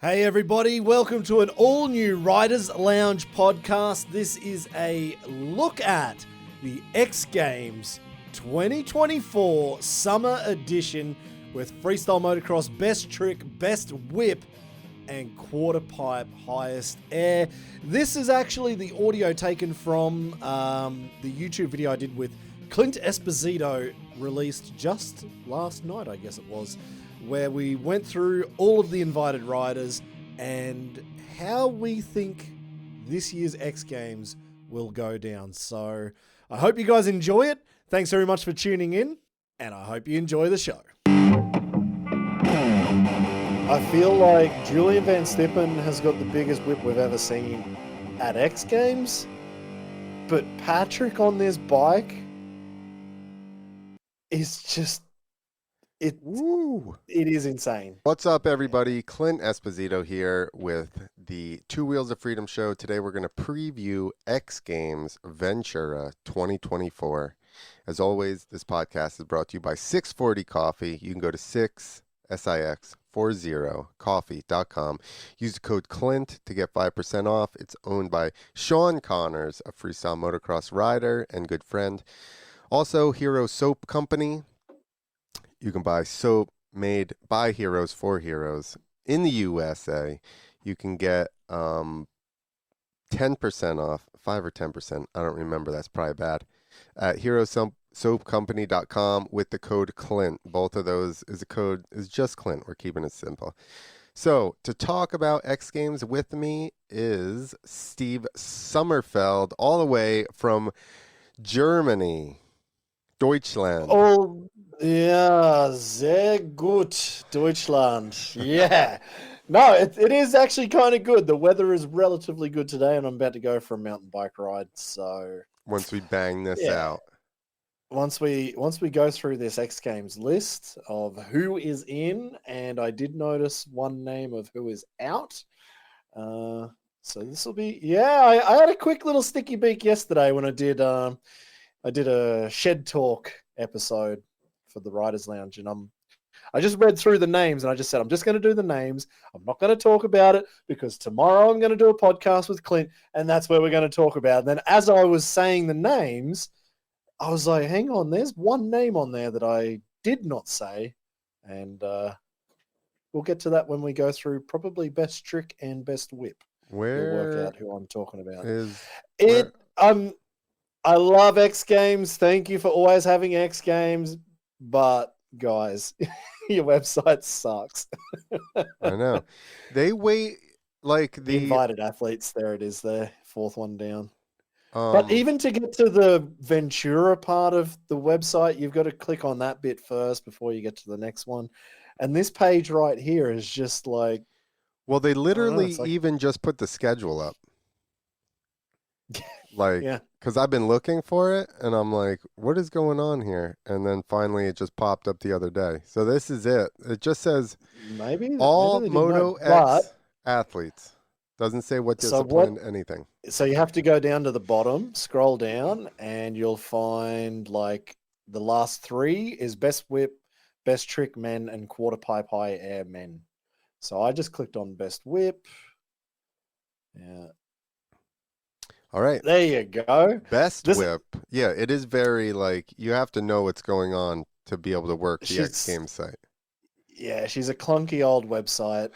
Hey everybody, welcome to an all-new Riders Lounge podcast. This is a look at the X Games 2024 Summer Edition with freestyle motocross, best trick, best whip, and quarter pipe highest air. This is actually the audio taken from the YouTube video I did with Clint Esposito, released just last night, I guess it was, where we went through all of the invited riders and how we think this year's X Games will go down. So I hope you guys enjoy it. Thanks very much for tuning in, and I hope you enjoy the show. I feel like Julien Vanstippen has got the biggest whip we've ever seen at X Games, but Patrick on this bike is just... It is insane. What's up, everybody? Clint Esposito here with the Two Wheels of Freedom show. Today we're going to preview X Games Ventura 2024. As always, this podcast is brought to you by 640 Coffee. You can go to 640coffee.com. Use the code CLINT to get 5% off. It's owned by Sean Connors, a freestyle motocross rider and good friend. Also, Hero Soap Company. You can buy soap made by heroes for heroes in the USA. You can get 10% off, 5 or 10%. I don't remember. That's probably bad. At herosoapcompany.com with the code CLINT. Both of those is just CLINT. We're keeping it simple. So to talk about X Games with me is Steve Sommerfeld, all the way from Germany, Deutschland. Oh, yeah, sehr gut, Deutschland. Yeah. No, it is actually kind of good. The weather is relatively good today, and I'm about to go for a mountain bike ride. So once we bang this out. Once we go through this X Games list of who is in, and I did notice one name of who is out. So this will be, I had a quick little sticky beak yesterday when I did a Shed Talk episode for the Riders Lounge, and I just read through the names, and I just said, I'm just going to do the names. I'm not going to talk about it because tomorrow I'm going to do a podcast with Clint, and that's where we're going to talk about it. And then as I was saying the names, I was like, hang on, there's one name on there that I did not say, and we'll get to that when we go through probably best trick and best whip. Where you'll work out who I'm talking about. I love X Games. Thank you for always having X Games. But, guys, your website sucks. I know. They wait like the invited athletes. There it is there. Fourth one down. But even to get to the Ventura part of the website, you've got to click on that bit first before you get to the next one. And this page right here is just like... Well, they literally even just put the schedule up. Because I've been looking for it, and I'm like, what is going on here? And then finally it just popped up the other day. So this is it. It just says all Moto X athletes. Doesn't say what discipline, anything. So you have to go down to the bottom, scroll down, and you'll find like the last three is best whip, best trick men, and quarter pipe high air men. So I just clicked on best whip. Yeah. All right. There you go. Best whip. Yeah, it is very like you have to know what's going on to be able to work the X Games site. Yeah, she's a clunky old website.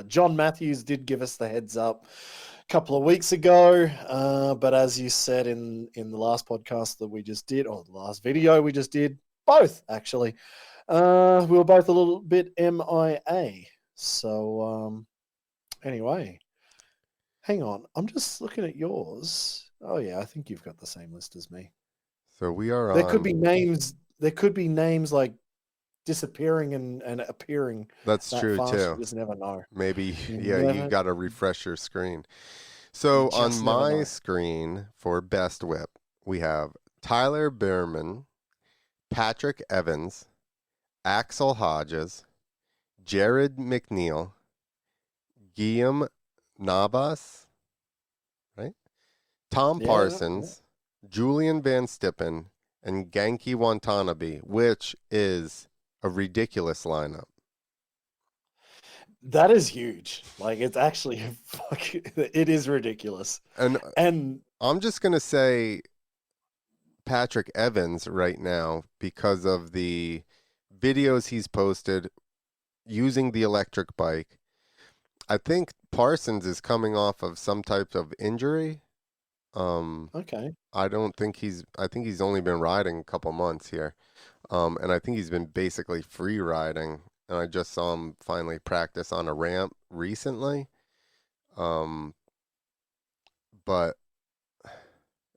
John Matthews did give us the heads up a couple of weeks ago, but as you said in the last podcast that we just did, or the last video we just did, both actually, we were both a little bit MIA. So anyway. Hang on, I'm just looking at yours. Oh yeah, I think you've got the same list as me. So we are There could be names like disappearing and appearing. That's true fast. too. You just never know. Maybe you got to refresh your screen. So on my screen for best whip, we have Tyler Bereman, Patrick Evans, Axell Hodges, Jarryd McNeil, Guillem Navas, right? Tom Parsons, Julien Vanstippen, and Genki Watanabe, which is a ridiculous lineup. That is huge. Like, it's actually it is ridiculous. And I'm just gonna say Patrick Evans right now because of the videos he's posted using the electric bike. I think Parsons is coming off of some type of injury. Okay. I think he's only been riding a couple months here. And I think he's been basically free riding. And I just saw him finally practice on a ramp recently. But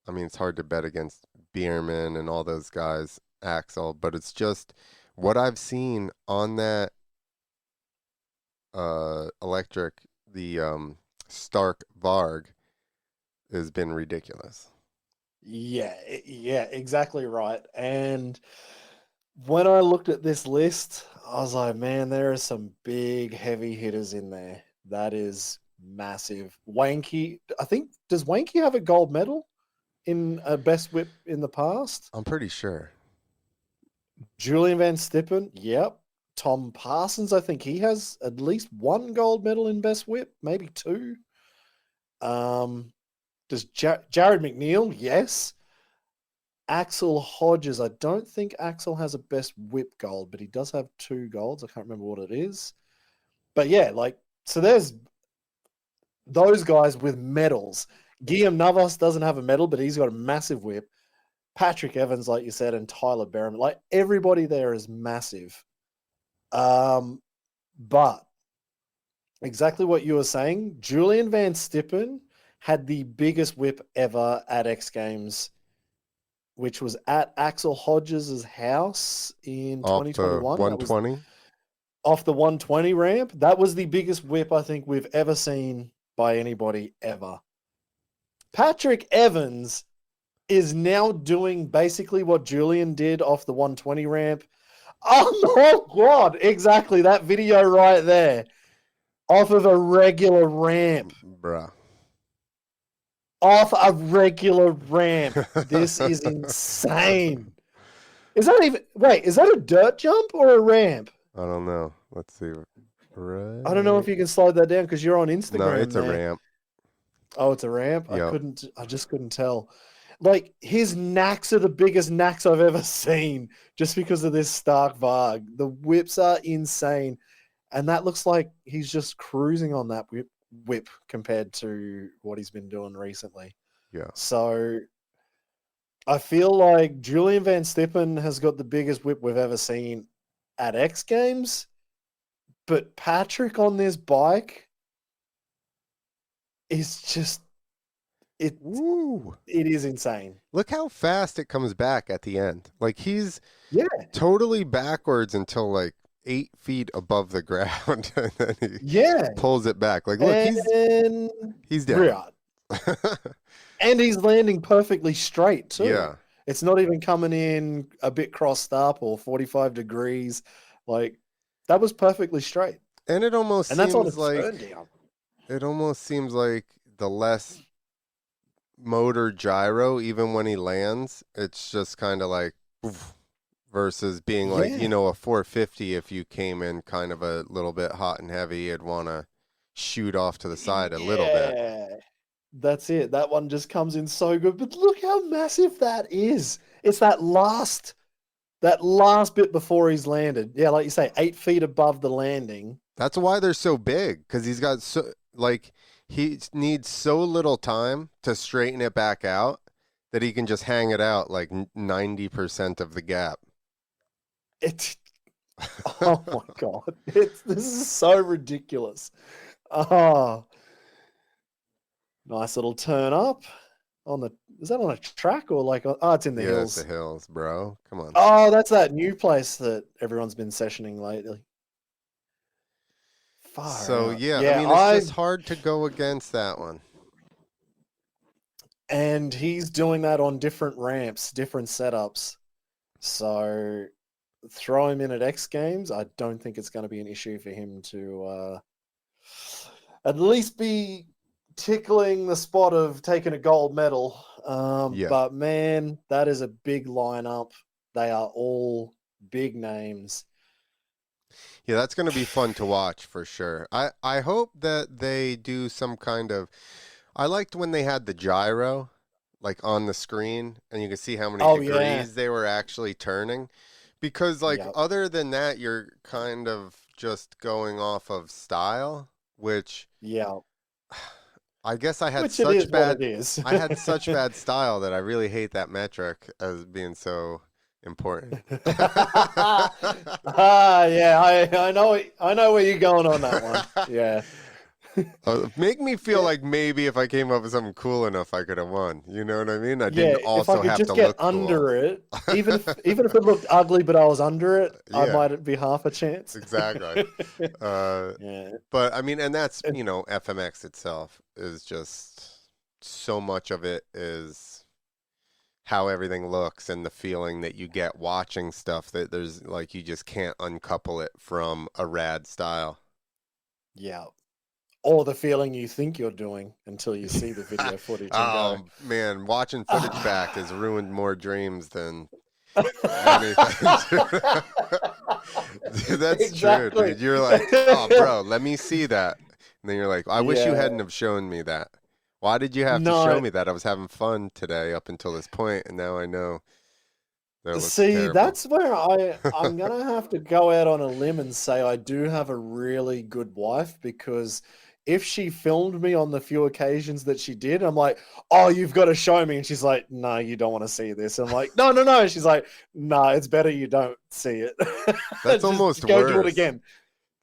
I mean, it's hard to bet against Bereman and all those guys, Axell, but it's just what I've seen on that electric, the Stark Varg, has been ridiculous. Yeah, exactly right. And when I looked at this list, I was like, man, there are some big heavy hitters in there. That is massive. Wanky, I think, does Wanky have a gold medal in a best whip in the past? I'm pretty sure. Julien Vanstippen, yep. Tom Parsons, I think he has at least one gold medal in best whip, maybe two. Does Jarryd McNeil? Yes. Axell Hodges, I don't think Axell has a best whip gold, but he does have two golds. I can't remember what it is. But yeah, like, so there's those guys with medals. Guillem Navas doesn't have a medal, but he's got a massive whip. Patrick Evans, like you said, and Tyler Bereman. Like, everybody there is massive. But exactly what you were saying, Julien Vanstippen had the biggest whip ever at X Games, which was at Axell Hodges' house in Off 2021. the 120? Off the 120 ramp. That was the biggest whip I think we've ever seen by anybody ever. Patrick Evans is now doing basically what Julien did off the 120 ramp. Oh my God, exactly. That video right there. Off of a regular ramp. Bruh. Off a regular ramp. This is insane. Is that a dirt jump or a ramp? I don't know. Let's see. Right. I don't know if you can slide that down because you're on Instagram. No, it's a ramp. Oh, it's a ramp? Yep. I just couldn't tell. Like, his knacks are the biggest knacks I've ever seen just because of this Stark Varg. The whips are insane. And that looks like he's just cruising on that whip compared to what he's been doing recently. Yeah. So I feel like Julien Vanstippen has got the biggest whip we've ever seen at X Games, but Patrick on this bike is just it is insane. Look how fast it comes back at the end. Like, he's totally backwards until like 8 feet above the ground, and then he pulls it back. Like, look, he's down. And he's landing perfectly straight too. Yeah. It's not even coming in a bit crossed up or 45 degrees. Like, that was perfectly straight. And it almost seems like the less motor gyro, even when he lands, it's just kind of like oof, versus being like, a 450. If you came in kind of a little bit hot and heavy, you'd want to shoot off to the side a little bit. That's it. That one just comes in so good. But look how massive that is. It's that last bit before he's landed. Yeah, like you say, 8 feet above the landing. That's why they're so big, because he's got he needs so little time to straighten it back out that he can just hang it out like 90% of the gap. Oh my God. This is so ridiculous. Oh, nice little turn up is that on a track or like, it's in the hills. It's the hills, bro. Come on. Oh, that's that new place that everyone's been sessioning lately. So, yeah, I mean, it's just hard to go against that one. And he's doing that on different ramps, different setups. So throw him in at X Games. I don't think it's going to be an issue for him to at least be tickling the spot of taking a gold medal. But, man, that is a big lineup. They are all big names. Yeah, that's going to be fun to watch for sure. I hope that they do some kind of. I liked when they had the gyro, like on the screen, and you could see how many Oh yeah, degrees they were actually turning. Because, like, yep. other than that, you're kind of just going off of style, which Yeah, I guess I had which it such is what it bad. is. I had such bad style that I really hate that metric as being so important. Yeah, I know where you're going on that one. Yeah. Make me feel like maybe if I came up with something cool enough, I could have won. You know what I mean? I Yeah, didn't if I also could have to just get look cool. under it, even if it looked ugly, but I was under it, I Yeah, might be half a chance. exactly. Uh, Yeah. but I mean, and that's, And FMX itself is just so much of it is how everything looks and the feeling that you get watching stuff that there's like you just can't uncouple it from a rad style. yeah. Or the feeling you think you're doing until you see the video footage and go, Oh man, watching footage back has ah. ruined more dreams than anything. That's true, Exactly. dude. You're like, oh, bro, let me see that. And then you're like, I wish you Yeah. hadn't have shown me that. Why did you have to show No, me that? I was having fun today up until this point, and now I know that it looks see, terrible. that's where I'm gonna have to go out on a limb and say I do have a really good wife because if she filmed me on the few occasions that she did, I'm like, oh, you've got to show me. And she's like, no, you don't want to see this. I'm like, no, no, no. She's like, no, it's better you don't see it. That's Just almost go do it worse. again.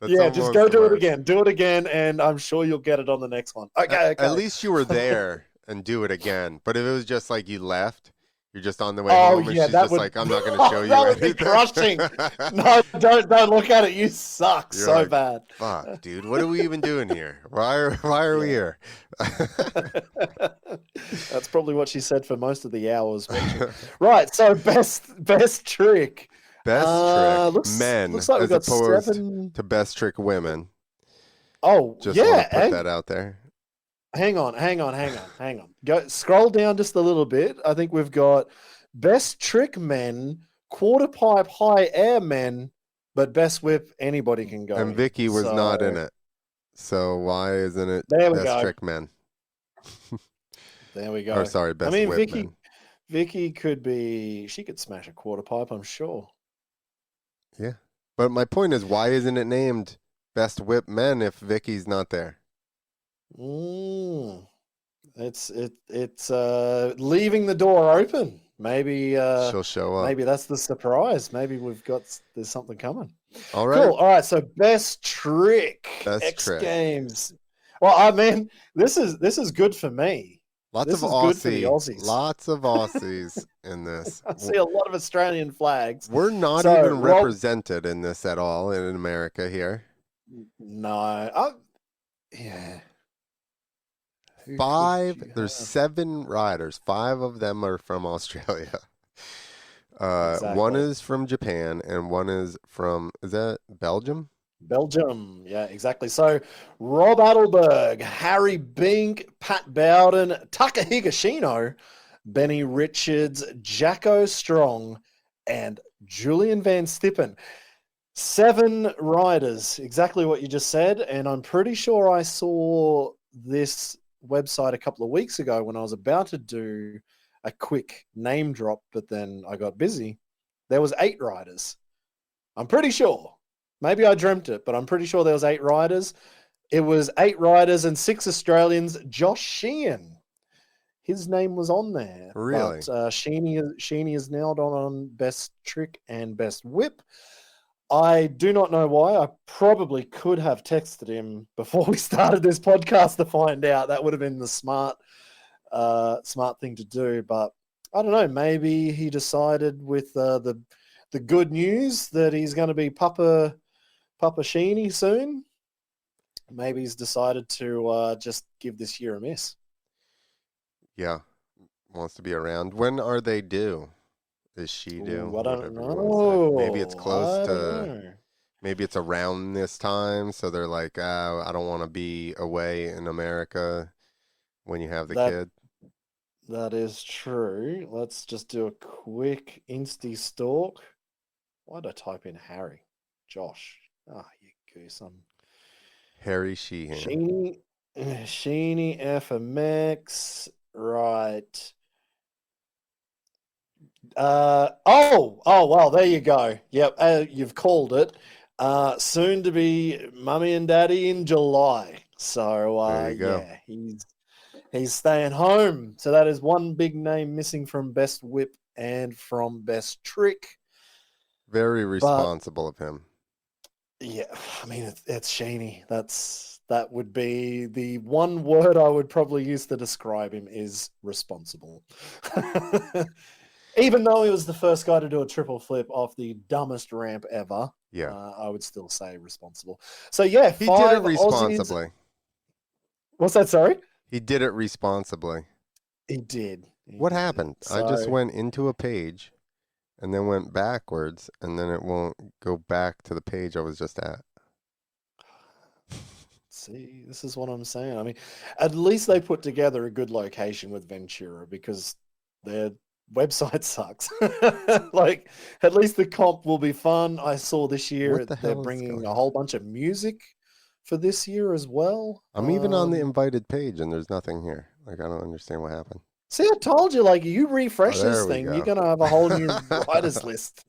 That's Yeah, just almost go do it worse. again. Do it again, and I'm sure you'll get it on the next one. Okay, At okay. least you were there and do it again. But if it was just like you left, you're just on the way Oh home, and yeah, she's that just would like, I'm not going to show that you would be anything. crushing. No, don't look at it. You suck You're so like, bad. fuck, dude, what are we even doing here? Why are we Yeah. here? That's probably what she said for most of the hours watching. Right, so best trick. Best trick, Looks men, like we've as got opposed 7. to best trick women. Oh, Just want to yeah. put that out there. Hang on. Go scroll down just a little bit. I think we've got best trick men, quarter pipe high air men, but best whip anybody can go And in. Vicky was not in So it. So why isn't it there we best go. trick men? There we Or go. sorry, I best mean, whip men. Vicky she could smash a quarter pipe, I'm sure. Yeah. But my point is, why isn't it named best whip men if Vicky's not there? Mm, it's leaving the door open. Maybe She'll show up. maybe that's the surprise. Maybe there's something coming. All right. Cool. All right. So best trick Best X trick. Games. Well, I mean, this is good for me. Lots of This is good for the Aussies. Lots of Aussies in this. I see a lot of Australian flags. We're not So even represented in this at all in America here. no, yeah. Who could you There's have? 7 riders. 5 of them are from Australia. One Exactly. is from Japan and one is that Belgium? Belgium. Yeah, exactly. So Rob Adelberg, Harry Bink, Pat Bowden, Taka Higashino, Benny Richards, Jacko Strong, and Julien Vanstippen. 7 riders, exactly what you just said. And I'm pretty sure I saw this website a couple of weeks ago when I was about to do a quick name drop, but then I got busy. There was 8 riders. I'm pretty sure. Maybe I dreamt it, but I'm pretty sure there was 8 riders. It was 8 riders and 6 Australians. Josh Sheehan, his name was on there, but Really? Sheeny is now on best trick and best whip. I do not know why. I probably could have texted him before we started this podcast to find out. That would have been the smart thing to do. But I don't know. Maybe he decided with the good news that he's going to be Papa Sheeny soon. Maybe he's decided to just give this year a miss. Yeah. Wants to be around. When are they due? Is she due? Ooh, I don't Whatever you want to say. Maybe it's know. close I don't to. know. Maybe it's around this time, so they're like, I don't want to be away in America when you have the That kid. that is true. Let's just do a quick Insty stalk. Why did I type in Harry? Josh. Ah, goose. Harry Sheehan. Sheeny FMX. Right. Well, there you go. Yep, you've called it. Soon to be Mummy and Daddy in July. So There you go. yeah, he's staying home. So that is one big name missing from Best Whip and from Best Trick. Very responsible of him. Yeah, I mean it's Sheeny. That would be the one word I would probably use to describe him is responsible. Even though he was the first guy to do a triple flip off the dumbest ramp ever, Yeah. I would still say responsible. So yeah, He did it responsibly. Aussies. What's that? Sorry? He did it responsibly. He did. What happened? So, I just went into a page and then went backwards, and then it won't go back to the page I was just at. See, this is what I'm saying. I mean, at least they put together a good location with Ventura because their website sucks. Like, at least the comp will be fun. I saw this year What the they're hell is bringing going a on? whole bunch of music for this year as well. I'm even on the invited page, and there's nothing here. Like, I don't understand what happened. See, I told you, like, you refresh there this we thing, go. you're going to have a whole new writers list.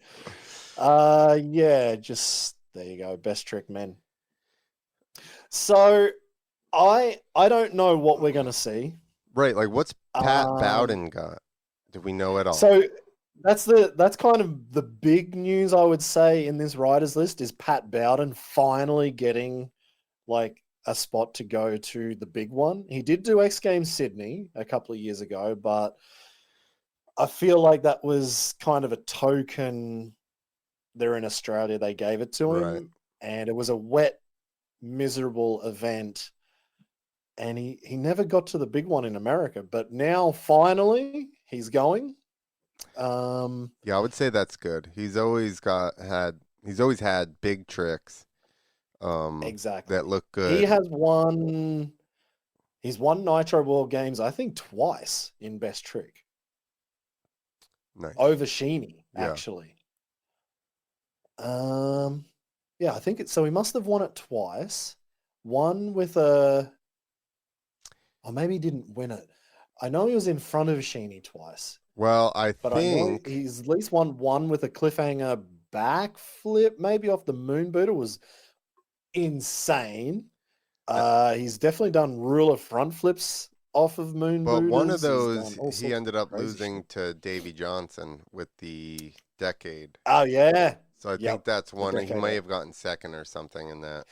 Yeah, just, there you go, Best Trick Men. So, I don't know what we're going to see. Right, like, what's Pat Bowden got? Do we know at all? So, that's kind of the big news, I would say, in this writers list is Pat Bowden finally getting, like, a spot to go to the big one. He did do X Games Sydney a couple of years ago, but I feel like that was kind of a token. They're in Australia, they gave it to him, Right. and it was a wet, miserable event, and he never got to the big one in America, but now finally he's going. Yeah, I would say that's good. He's always had big tricks. Exactly. That look good. He's won Nitro World Games, I think, twice in Best Trick. Nice. Over Sheeny, actually. Yeah, I think so he must have won it twice. One with or maybe he didn't win it. I know he was in front of Sheeny twice. Well, I know he's at least won one with a cliffhanger backflip, maybe off the moon booter, was insane. He's definitely done ruler front flips off of moon booters. But one of those, he ended up losing to Davey Johnson with the decade. Oh, yeah. So I think that's one. He may have gotten second or something in that.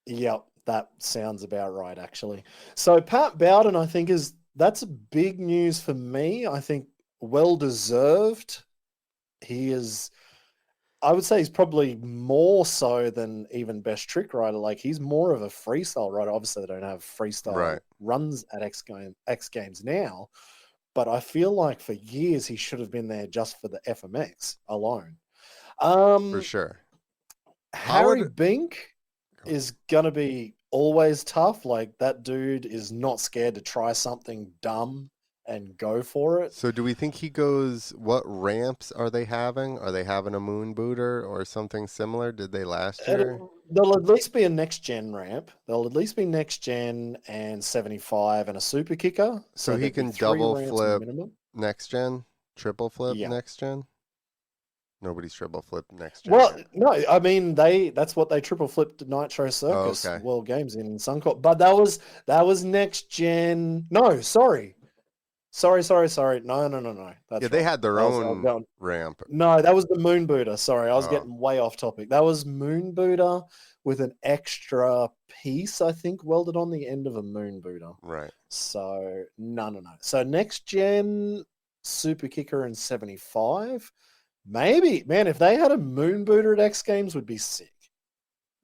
Yep, that sounds about right, actually. So Pat Bowden, I think, that's big news for me. I think well-deserved. I would say he's probably more so than even Best Trick Rider. Like, he's more of a freestyle rider. Obviously, they don't have freestyle runs at X Games now, but I feel like for years he should have been there just for the FMX alone. For sure. Harry Bink is going to be always tough. Like, that dude is not scared to try something dumb and go for it. So do we think he goes, what ramps are they having? Are they having a moon booter or something similar? Did they last year? There'll at least be a next gen ramp. There'll at least be next gen and 75 and a super kicker. So he can double flip next gen, triple flip next gen? Nobody's triple flip next gen. Well, no, I mean that's what they triple flipped Nitro Circus World Games in Suncorp. But that was next gen. No, sorry. No. That's they had their own ramp. No, that was the Moon Booter. Sorry, I was getting way off topic. That was Moon Booter with an extra piece, I think, welded on the end of a Moon Booter. Right. So, no. So, next gen, Super Kicker and 75. Maybe, man, if they had a Moon Booter at X Games, would be sick.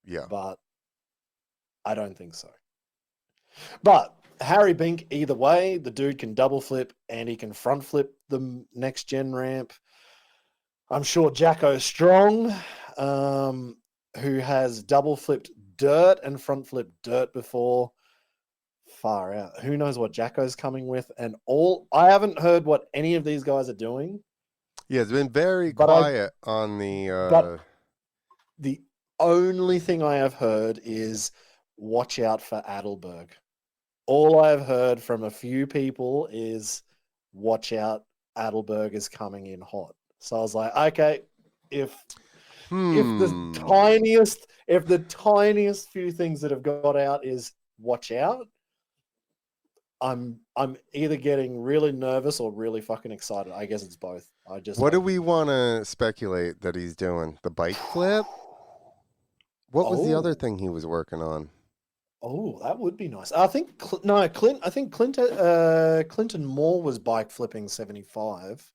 Yeah. But I don't think so. But Harry Bink, either way, the dude can double flip and he can front flip the next gen ramp. I'm sure Jacko Strong, who has double flipped dirt and front flipped dirt before, far out. Who knows what Jacko's coming with? And I haven't heard what any of these guys are doing. Yeah, it's been very quiet on the. But the only thing I have heard is watch out for Adelberg. All I have heard from a few people is watch out, Adelberg is coming in hot. So I was like, okay, if the tiniest few things that have got out is watch out, I'm either getting really nervous or really fucking excited. I guess it's both. I just What do hope we want to speculate that he's doing? The bike flip? What was the other Oh, thing he was working on? oh, that would be nice. I think Clint. I think Clinton Moore was bike flipping 75.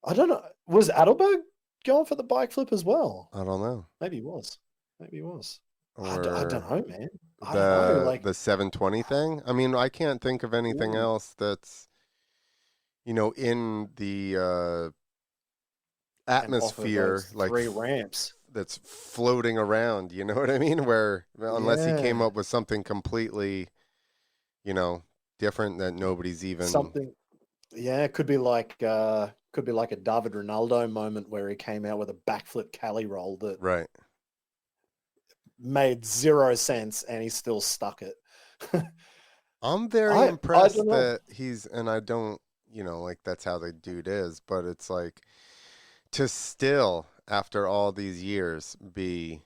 I don't know. Was Adelberg going for the bike flip as well? I don't know. Maybe he was. Maybe he was. I don't Or know, man. I don't know. the Like, 720 thing? I mean, I can't think of anything ooh, else that's, in the and off of atmosphere, those like three ramps. that's floating around. You know what I mean? Where unless he came Yeah, up with something completely, you know, different that nobody's even something. Yeah, it could be like a David Ronaldo moment where he came out with a backflip Cali roll that right. made zero sense, and he still stuck it. I'm very I don't impressed know. that and I don't, like that's how the dude is, but it's like to still, after all these years, be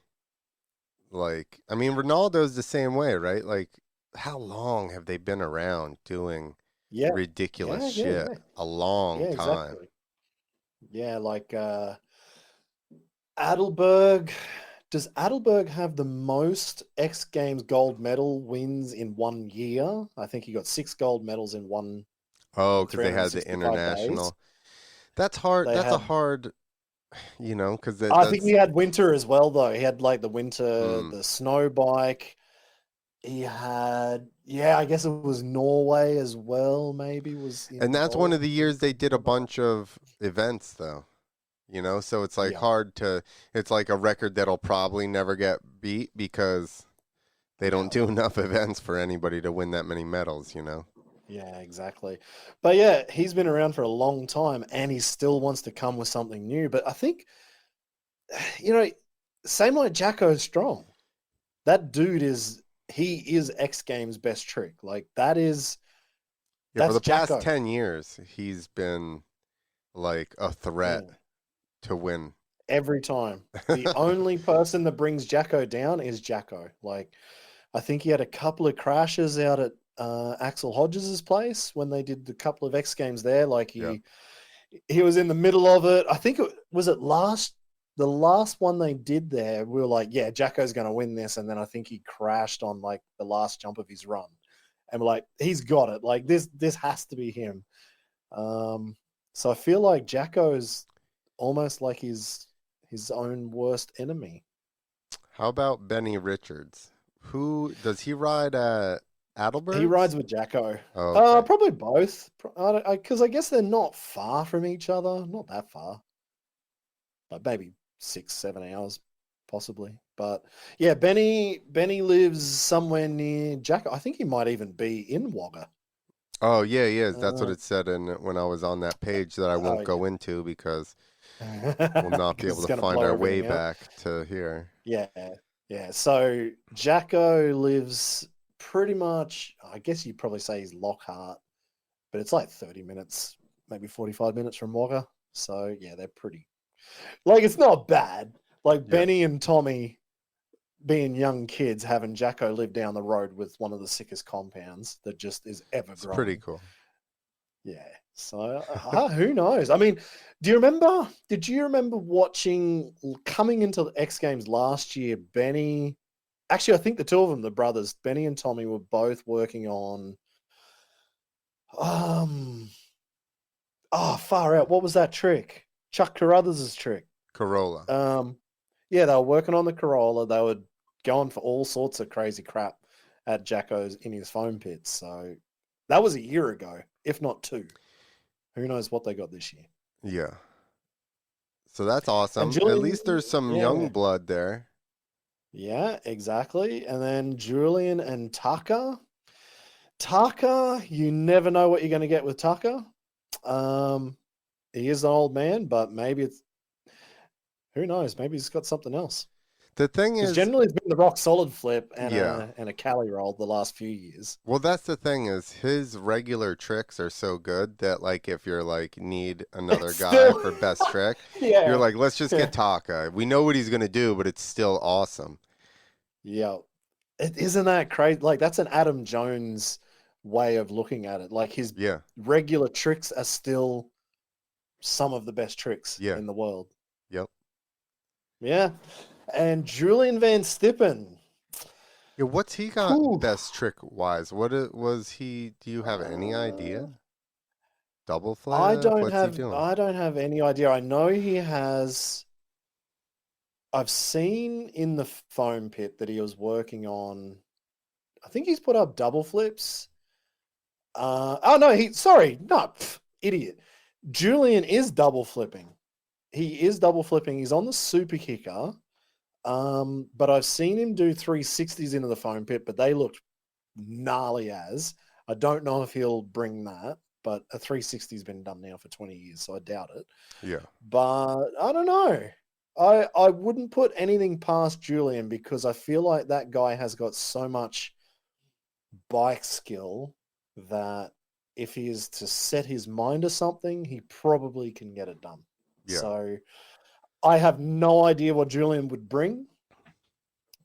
like, I mean, Ronaldo's the same way, right? Like, how long have they been around doing Yeah, ridiculous yeah, yeah, shit? yeah, A long yeah, time. exactly. Yeah, like Adelberg. Does Adelberg have the most X Games gold medal wins in 1 year? I think he got 6 gold medals in one Oh, in because they had the 365 days. international. That's hard. They That's a had. hard, because I think he that's, had winter as well, though. He had like the winter, mm. the snow bike. He had, yeah, I guess it was Norway as well. Maybe was And that's one of the involved with years they did a the bike. bunch of events, though. So it's like Yeah, hard to, it's like a record that'll probably never get beat because they don't yeah. do enough events for anybody to win that many medals. Yeah, exactly. But yeah, he's been around for a long time and he still wants to come with something new. But I think, you know, same like Jacko Strong. That dude he is X Games best trick. Like Yeah, for that's the past Jacko. 10 years, he's been like a threat Yeah. to win. Every time. The only person that brings Jacko down is Jacko. Like, I think he had a couple of crashes out at Axell Hodges' place when they did the couple of X Games there. Like Yeah. he was in the middle of it. I think the last one they did there. We were like, yeah, Jacko's going to win this, and then I think he crashed on like the last jump of his run, and we're like, he's got it. Like this has to be him. Um, so I feel like Jacko's almost like his own worst enemy. How about Benny Richards? Who does he ride at He Adelberg's? rides with Jacko. Oh, okay. Probably both. Because I guess they're not far from each other. Not that far. Like maybe 6, 7 hours, possibly. But yeah, Benny lives somewhere near Jacko. I think he might even be in Wagga. Oh, yeah, he is. That's what Uh, it said when I was on that page that I oh won't yeah, go into because we'll not be because able it's to going to find blow our way everything up. back to here. Yeah, yeah. So Jacko lives pretty much. I guess you'd probably say he's Lockhart, but it's like 30 minutes, maybe 45 minutes from Wagga. So yeah, they're pretty. Like it's not bad. Like Yeah, Benny and Tommy being young kids having Jacko live down the road with one of the sickest compounds that just is ever it's pretty growing. cool. Yeah. So who knows? I mean, did you remember watching coming into the X Games last year, Benny? Actually, I think the two of them, the brothers, Benny and Tommy, were both working on um far out. What was that trick? Chuck Carruthers' trick. Corolla. Um yeah, they were working on the Corolla. They were going for all sorts of crazy crap at Jacko's in his foam pits. So that was a year ago, if not two. Who knows what they got this year? Yeah. So that's And awesome. At Julian, least there's some young yeah, blood there. yeah, exactly. And then Julian and Taka. Taka, you never know what you're going to get with Taka. Um, he is an old man, but maybe it's who knows? Maybe he's got something else. The thing Because is, generally it's been the rock solid flip and yeah. a Cali roll the last few years. Well, that's the thing is his regular tricks are so good that like if you're like need another It's guy still, for best trick, you're yeah, like, let's just yeah, get Taka. We know what he's gonna do, but it's still awesome. yeah. Isn't that crazy? Like that's an Adam Jones way of looking at it. Like his Yeah, regular tricks are still some of the best tricks yeah, in the world. yep. Yeah. And Julien Vanstippen. Yeah, what's he got Whew. best trick wise? Was he? Do you have any Uh, idea? Double flip? What's he doing? I don't have any idea. I know he has. I've seen in the foam pit that he was working on. I think he's put up double flips. Oh no, idiot. Julian is double flipping. He is double flipping. He's on the super kicker. But I've seen him do 360s into the foam pit, but they looked gnarly as. I don't know if he'll bring that, but a 360's been done now for 20 years, so I doubt it. Yeah, But I don't know. I wouldn't put anything past Julian because I feel like that guy has got so much bike skill that if he is to set his mind to something, he probably can get it done. yeah. So I have no idea what Julian would bring,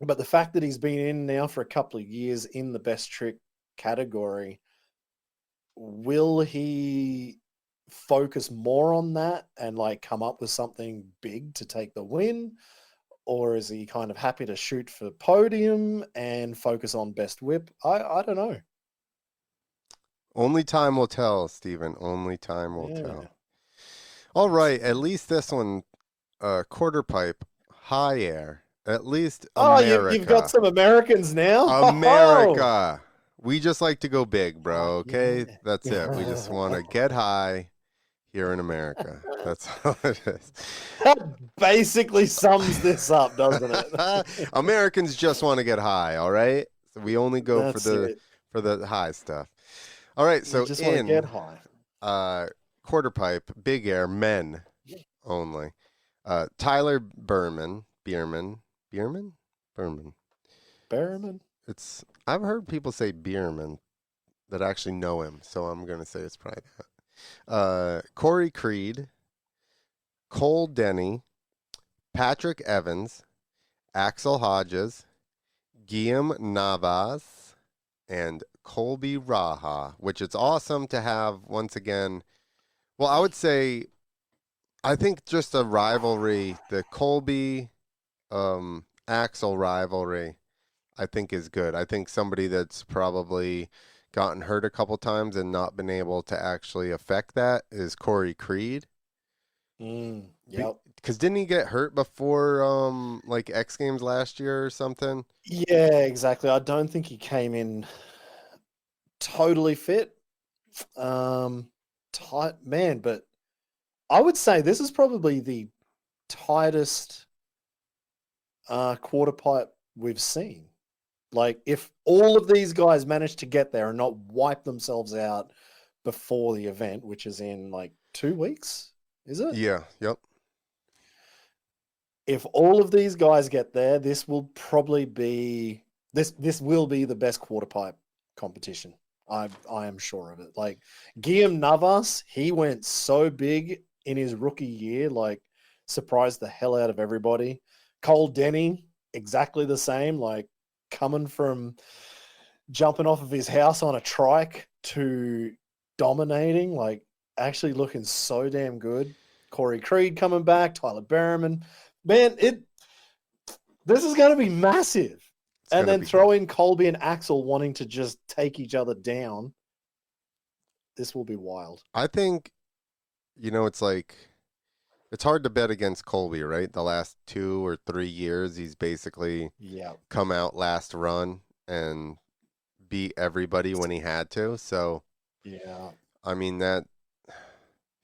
but the fact that he's been in now for a couple of years in the best trick category, will he focus more on that and like come up with something big to take the win? Or is he kind of happy to shoot for podium and focus on best whip? I don't know. Only time will tell, Stephen. Only time will Yeah. tell. All right, at least this one, quarter pipe, high air. At least Oh, you've got America. some Americans now. Oh, America. We just like to go big, bro. Okay, yeah. that's it. We just want to get high here in America. That's all it is. That basically sums this up, doesn't it? Americans just want to get high. All right, so we only go That's it. for the high stuff. All right, We so just want to get in high. quarter pipe, big air, men only. Tyler Bierman, Berman. Bereman? I've heard people say Bierman that actually know him, so I'm gonna say it's probably that. Corey Creed, Kohl Denney, Patrick Evans, Axell Hodges, Guillem Navas, and Colby Raha, which it's awesome to have once again. Well, I would say, I think just a rivalry, the Colby Axel rivalry, I think is good. I think somebody that's probably gotten hurt a couple times and not been able to actually affect that is Corey Creed. Yep. Because didn't he get hurt before like X Games last year or something? Yeah, exactly. I don't think he came in totally fit. Tight man, but I would say this is probably the tightest quarter pipe we've seen. Like, if all of these guys manage to get there and not wipe themselves out before the event, which is in like 2 weeks, is it? Yeah, yep. If all of these guys get there, this will probably be this will be the best quarter pipe competition. I am sure of it. Like Guillem Navas, he went so big in his rookie year, like surprised the hell out of everybody. Kohl Denney, exactly the same, like coming from jumping off of his house on a trike to dominating, like actually looking so damn good. Corey Creed coming back, Tyler Bereman. Man, this is going to be massive. It's And gonna then be throw good. in Colby and Axel wanting to just take each other down. This will be wild. I think, it's like it's hard to bet against Colby, right? The last 2 or 3 years, he's basically Yeah. come out last run and beat everybody when he had to. So, Yeah. I mean that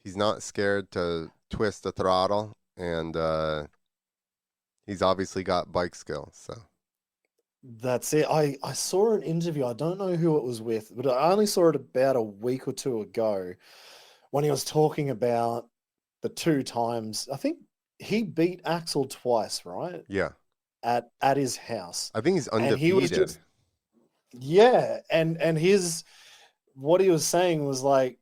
he's not scared to twist the throttle, and he's obviously got bike skill. So, That's it. I saw an interview. I don't know who it was with, but I only saw it about a week or two ago when he was talking about the 2 times. I think he beat Axel twice, right? yeah, at his house. I think he's And he was undefeated. just, yeah. And what he was saying was like,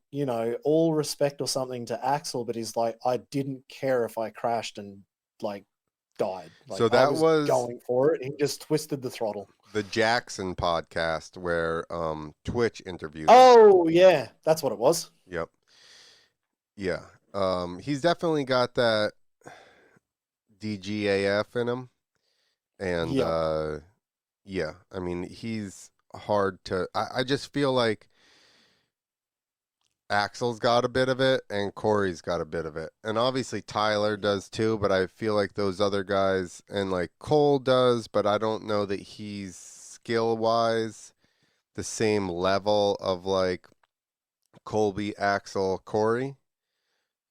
all respect or something to Axell, but he's like, I didn't care if I crashed and like died. Like So I that was was going for it. He just twisted the throttle. the Jackson podcast where Twitch interviewed him. Oh yeah, that's what it was. Yep. Yeah. He's definitely got that DGAF in him. And Yep. yeah, I mean, he's hard to I just feel like Axel's got a bit of it and Corey's got a bit of it. And obviously Tyler does too, but I feel like those other guys and like Kohl does, but I don't know that he's skill wise the same level of like Colby, Axel, Corey.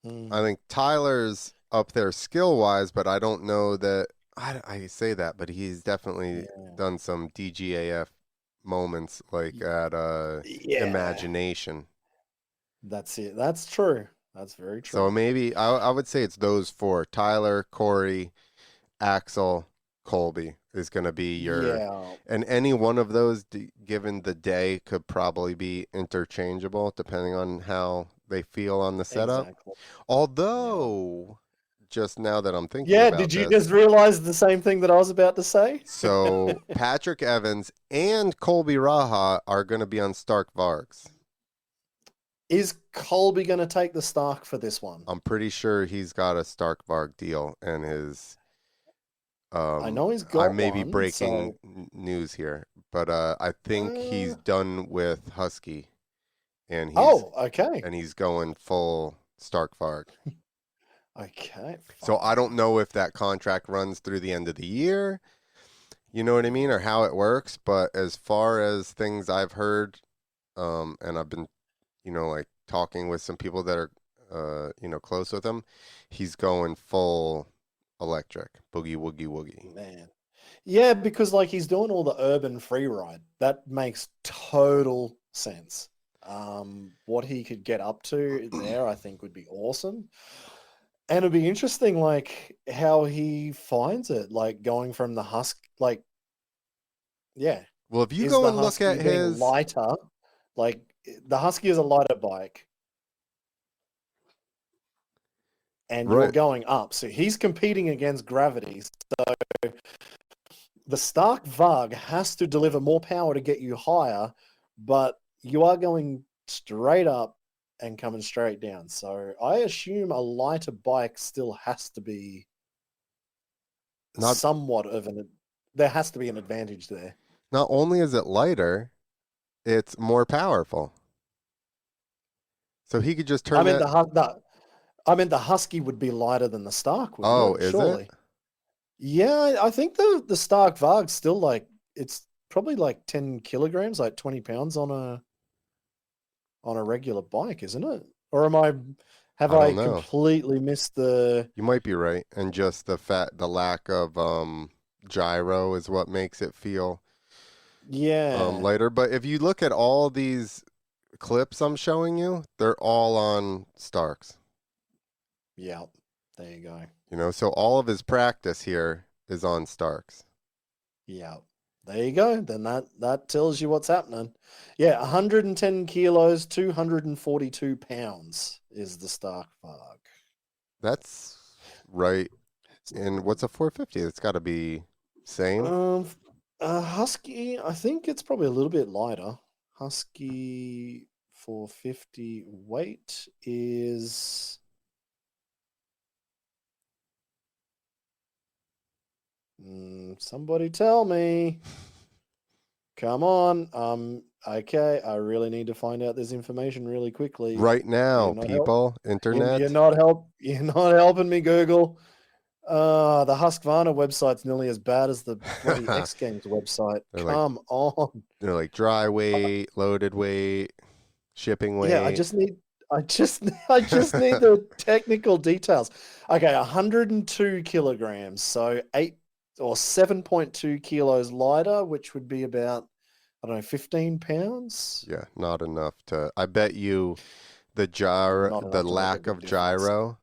I think Tyler's up there skill wise, but I don't know that I say that, but he's definitely Yeah. done some DGAF moments like at Yeah. Imagination. That's it. That's true. That's very true. So maybe I would say it's those four: Tyler, Corey, Axel, Colby is going to be your, Yeah. and any one of those, given the day, could probably be interchangeable depending on how they feel on the setup. Exactly. Although, just now that I'm thinking Yeah, about did you this, just realize the same thing that I was about to say? so Patrick Evans and Colby Raha are going to be on Stark Vargs. Is Colby going to take the Stark for this one? I'm pretty sure he's got a Stark Varg deal, and his. I know he's got I may be one, breaking so news here, but I think he's done with Husky, and okay. he's going full Stark Varg. Okay. So I don't know if that contract runs through the end of the year, you know what I mean, or how it works. But as far as things I've heard, and I've been, like talking with some people that are, close with him, he's going full electric, boogie woogie woogie. Man. Yeah, because like he's doing all the urban free ride. That makes total sense. What he could get up to there, I think, would be awesome. And it'd be interesting, like, how he finds it, like, going from the Husky, yeah. Well, if you Is go the and look Husky at being his, lighter? Like, the Husky is a lighter bike. And you're right, going up. So he's competing against gravity. So the Stark Varg has to deliver more power to get you higher, but you are going straight up and coming straight down. So I assume a lighter bike still has to be not somewhat of there has to be an advantage there. not only is it lighter, it's more powerful. So he could just turn I mean that. the Husky would be lighter than the Stark, wouldn't Oh, it? is it? Surely. Yeah, I think the Stark Varg's still like it's probably like 10 kilograms, like 20 pounds on a regular bike, isn't it? Or have I I don't know. completely missed the? You might be right, and just the lack of gyro is what makes it feel Yeah. lighter. But if you look at all these clips I'm showing you, they're all on Starks. Yeah. There you go. So all of his practice here is on Starks. Yeah. There you go. Then that tells you what's happening. Yeah, 110 kilos, 242 pounds is the Stark Varg. That's right. And what's a 450? It's got to be same. Husky, I think it's probably a little bit lighter. Husky 450 weight is somebody tell me. Come on. Okay, I really need to find out this information really quickly. Right now, people, internet. You're not helping me, Google. The Husqvarna website's nearly as bad as the bloody X Games website. Come on. They're like dry weight, loaded weight, shipping weight. Yeah, I just need the technical details. Okay, 102 kilograms, so 7.2 kilos lighter, which would be about, I don't know, 15 pounds. Yeah, not enough to. I bet you the lack of gyro,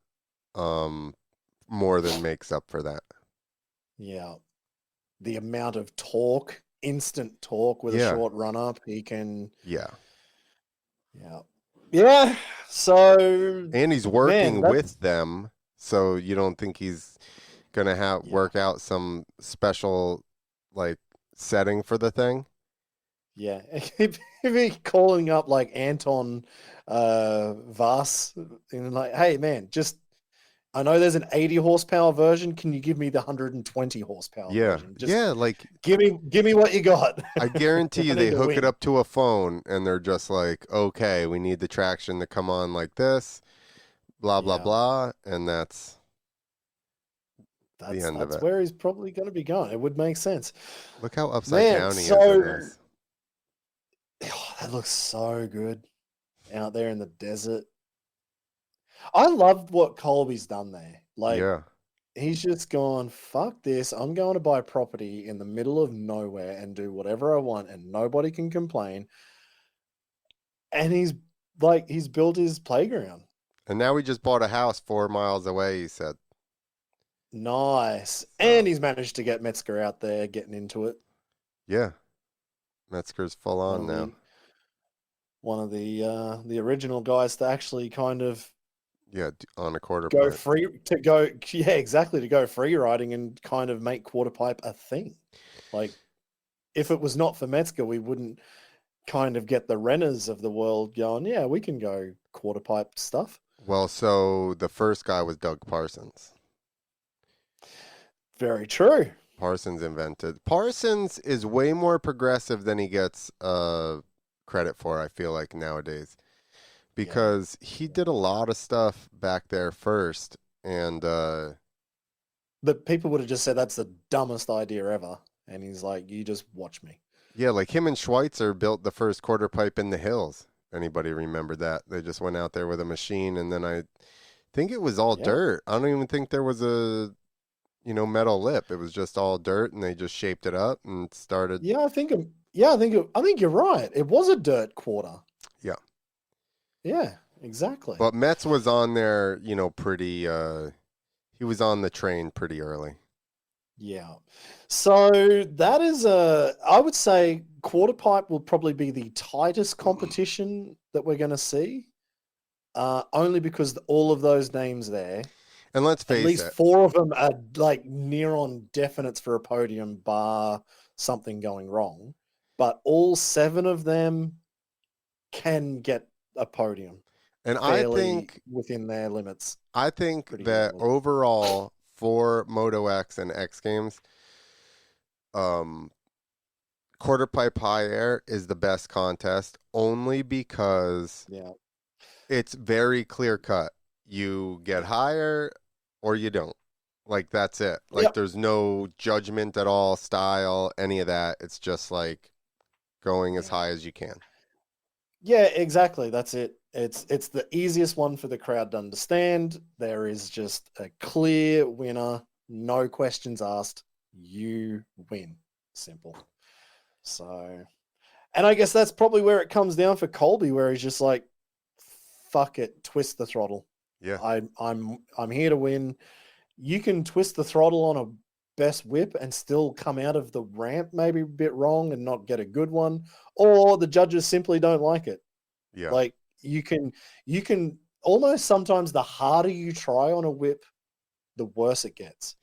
more than makes up for that. Yeah. the amount of torque, instant torque with a Yeah. short run up, he can. Yeah. Yeah. Yeah. So, And he's man, working that's, with them, so you don't think he's gonna have yeah. work out some special like setting for the thing. Yeah. If he calling up like Anton Vas and like, hey, man, just, I know there's an 80 horsepower version. Can you give me the 120 horsepower Yeah. version? Just Yeah, like give me what you got. I guarantee I you need they to hook it win. up to a phone and they're just like, okay, we need the traction to come on like this, blah blah Yeah. blah, and that's the That's end of that's it. where he's probably going to be going. It would make sense. Look how upside Man, down he is in so this. that looks so good out there in the desert. I loved what Colby's done there. Like, Yeah. he's just gone, fuck this. I'm going to buy property in the middle of nowhere and do whatever I want and nobody can complain. And he's built his playground. And now we just bought a house 4 miles away, he said. Nice. So And he's managed to get Metzger out there getting into it. yeah. Metzger's full One on of now. the original guys to actually kind of Yeah, on a quarter go pipe. exactly, to go free riding and kind of make quarter pipe a thing. Like, if it was not for Metzger, we wouldn't kind of get the Renners of the world going, yeah, we can go quarter pipe stuff. Well, so the first guy was Doug Parsons. Very true. Parsons invented. Parsons is way more progressive than he gets credit for, I feel like, nowadays. Because he did a lot of stuff back there first. And But people would have just said that's the dumbest idea ever. And he's like, you just watch me. yeah, like him and Schweitzer built the first quarter pipe in the hills. Anybody remember that? They just went out there with a machine, and then I think it was all dirt. I don't even think there was a metal lip. It was just all dirt, and they just shaped it up and started. Yeah, I think you're right. It was a dirt quarter. Yeah. Yeah, exactly. But Metz was on there, pretty. He was on the train pretty early. Yeah. So that is I would say quarter pipe will probably be the tightest competition that we're going to see. Only because all of those names there, And let's face at least it, 4 of them are like near on definites for a podium, bar something going wrong. But all 7 of them can get a podium. and Fairly within their limits. I think Pretty that easily. overall for Moto X and X Games, quarter pipe high air is the best contest only because it's very clear cut. You get higher or you don't. Like, that's it. Like, there's no judgment at all, style, any of that. It's just like going as high as you can. Yeah, exactly. That's it. It's the easiest one for the crowd to understand. There is just a clear winner, no questions asked. You win. Simple. So, and I guess that's probably where it comes down for Colby, where he's just like, fuck it, twist the throttle. Yeah. I'm here to win. You can twist the throttle on a best whip and still come out of the ramp maybe a bit wrong and not get a good one, or the judges simply don't like it. Yeah. Like, you can almost, sometimes the harder you try on a whip, the worse it gets.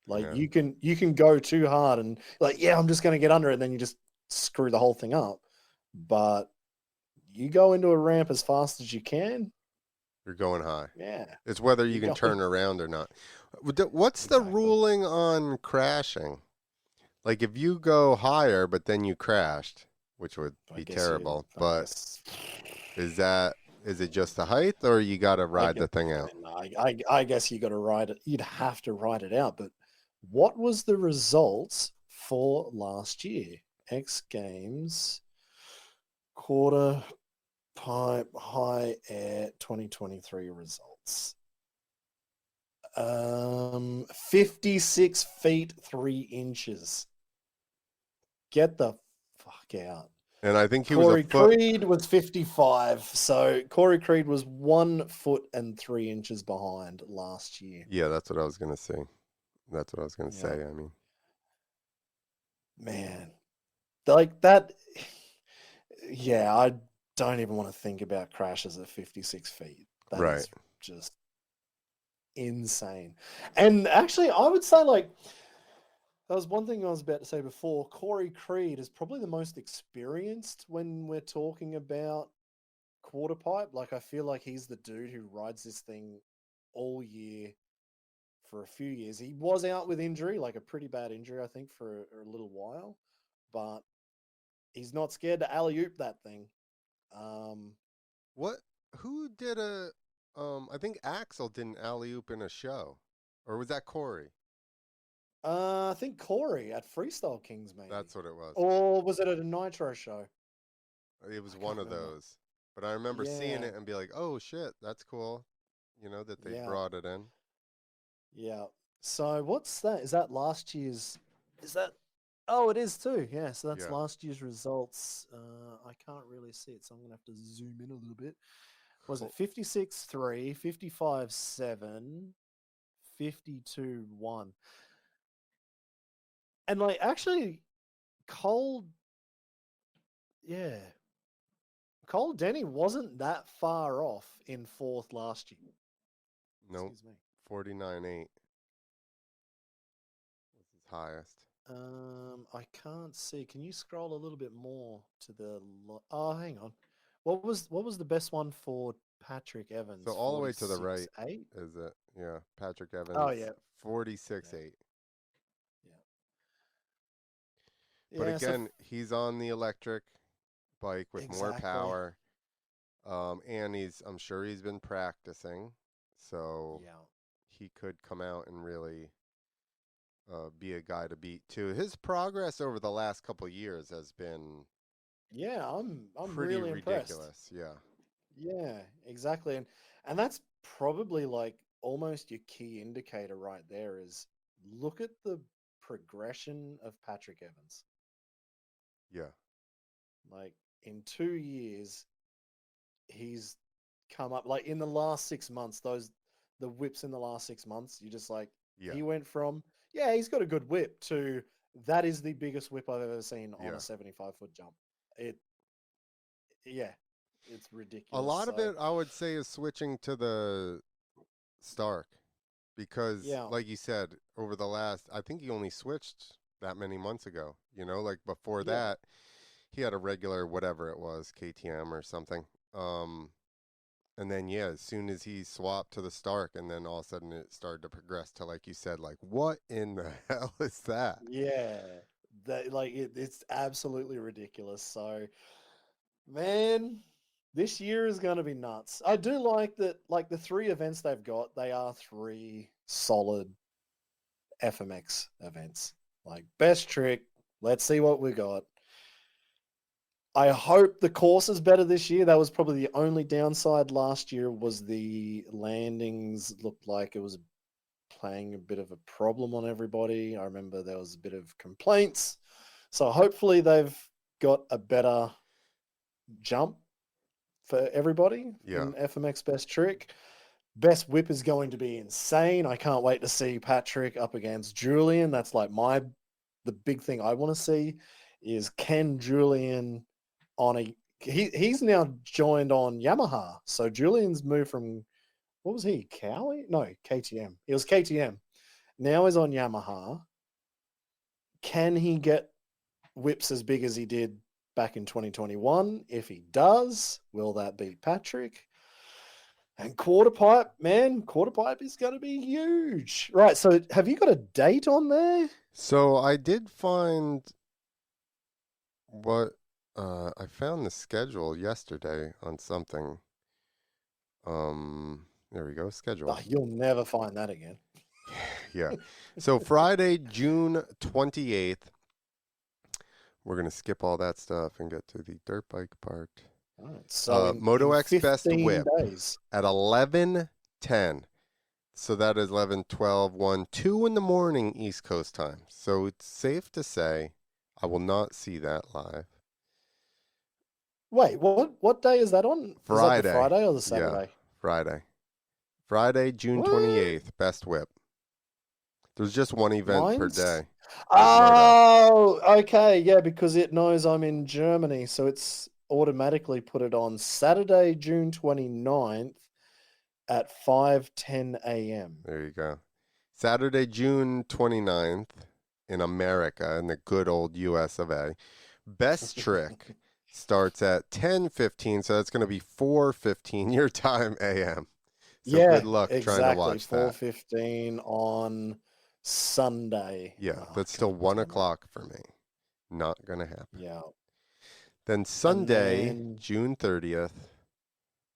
Like, you can go too hard and like, yeah, I'm just going to get under it, and then you just screw the whole thing up. But you go into a ramp as fast as you can, you're going high. Yeah. It's whether you can turn around or not. What's the ruling on crashing? Like, if you go higher, but then you crashed, which would be terrible, but is it just the height, or you got to ride the thing out? I guess you got to ride it. You'd have to ride it out. But what was the results for last year? X Games quarter pipe high air 2023 results. 56 feet 3 inches. Get the fuck out. And I think Corey Creed was 55. So Corey Creed was 1 foot and 3 inches behind last year. Yeah, that's what I was going to say. That's what I was going to say. I mean, man, like that. Yeah, I don't even want to think about crashes at 56 feet. That Right. is just insane. And actually, I would say, like, that was one thing I was about to say before. Corey Creed is probably the most experienced when we're talking about quarter pipe. Like, I feel like he's the dude who rides this thing all year for a few years. He was out with injury, like a pretty bad injury, I think, for a little while, but he's not scared to alley-oop that thing. What? Who did a? I think Axell did an alley oop in a show, or was that Corey? I think Corey at Freestyle Kings, maybe. That's what it was. Or was it at a Nitro show? It was I one can't of remember. those. But I remember seeing Yeah, it and be like, "Oh shit, that's cool." You know that they yeah, brought it in. yeah. So what's that? Is that last year's? Is that? Oh, it is too. Yeah, so that's Yeah. last year's results. I can't really see it, so I'm gonna have to zoom in a little bit. Was it Well, 56-3, 55-7, 52-1? And like actually, Kohl, yeah, Kohl Denney wasn't that far off in fourth last year. nope. Excuse me. 49.8 was his highest. I can't see. Can you scroll a little bit more to the? Oh, hang on. What was the best one for Patrick So Evans? all the way to the right 46-8. is it? Yeah, Patrick Oh Evans, yeah, 46.8. yeah, But yeah. So again, he's on the electric bike with more exactly. power. And I'm sure he's been practicing, so Yeah, he could come out and really be a guy to beat too. His progress over the last couple years has been yeah. I'm pretty really impressed. ridiculous. Yeah, Yeah, exactly. And that's probably like almost your key indicator right there is look at the progression of Patrick Evans. yeah, Like in 2 years, he's come up like in the last 6 months, the whips in the last 6 months, you just like yeah, he went from, yeah, he's got a good whip to that is the biggest whip I've ever seen on a yeah. 75-foot jump. It yeah, it's A ridiculous. lot of So it, I would say, is switching to the Stark because, yeah, like you said, over the last, I think he only switched that many months ago. You know, like before yeah. that, he had a regular whatever it was, KTM or something. And then yeah, as soon as he swapped to the Stark, and then all of a sudden it started to progress to like you said, like what in the hell is that? Yeah, that like it's absolutely ridiculous. So, man, this year is going to be nuts. I do like that. Like the three events they've got, they are three solid FMX events. Like best trick. Let's see what we got. I hope the course is better this year. That was probably the only downside last year was the landings looked like it was playing a bit of a problem on everybody. I remember there was a bit of complaints. So hopefully they've got a better jump for everybody Yeah, in FMX Best Trick. Best whip is going to be insane. I can't wait to see Patrick up against Julien. That's like the big thing I want to see is can Julien on a he's now joined on Yamaha. So Julian's moved from what was he? Cowie? No, KTM. He was KTM. Now he's on Yamaha. Can he get whips as big as he did back in 2021? If he does, will that beat Patrick? And quarter pipe, man, quarter pipe is going to be huge. Right. So have you got a date on there? so I did find what I found the schedule yesterday on something. There we go, Oh, schedule. you'll never find that again. Yeah, so Friday, June 28th. We're gonna skip all that stuff and get to the dirt bike part. All right. So Moto in X Best 15 Whip days. at 11:10. So that is 11, 12, 1, 2 in the morning East Coast time. So it's safe to say I will not see that live. Wait, what day is that on? Is that the Friday. Friday or the Yeah, Saturday? Friday. Friday, June What? 28th, Best Whip. There's just one event per day. Oh, okay. Yeah, because it knows I'm in Germany. So it's automatically put it on Saturday, June 29th at 5:10 a.m. There you go. Saturday, June 29th in America, in the good old US of A. Best Trick starts at 10:15, so that's going to be 4:15 your time a.m. So good luck trying to watch that. 4:15 on Sunday. Yeah, that's still 1 o'clock for me. Not going to happen. Yeah. Then Sunday, June 30th,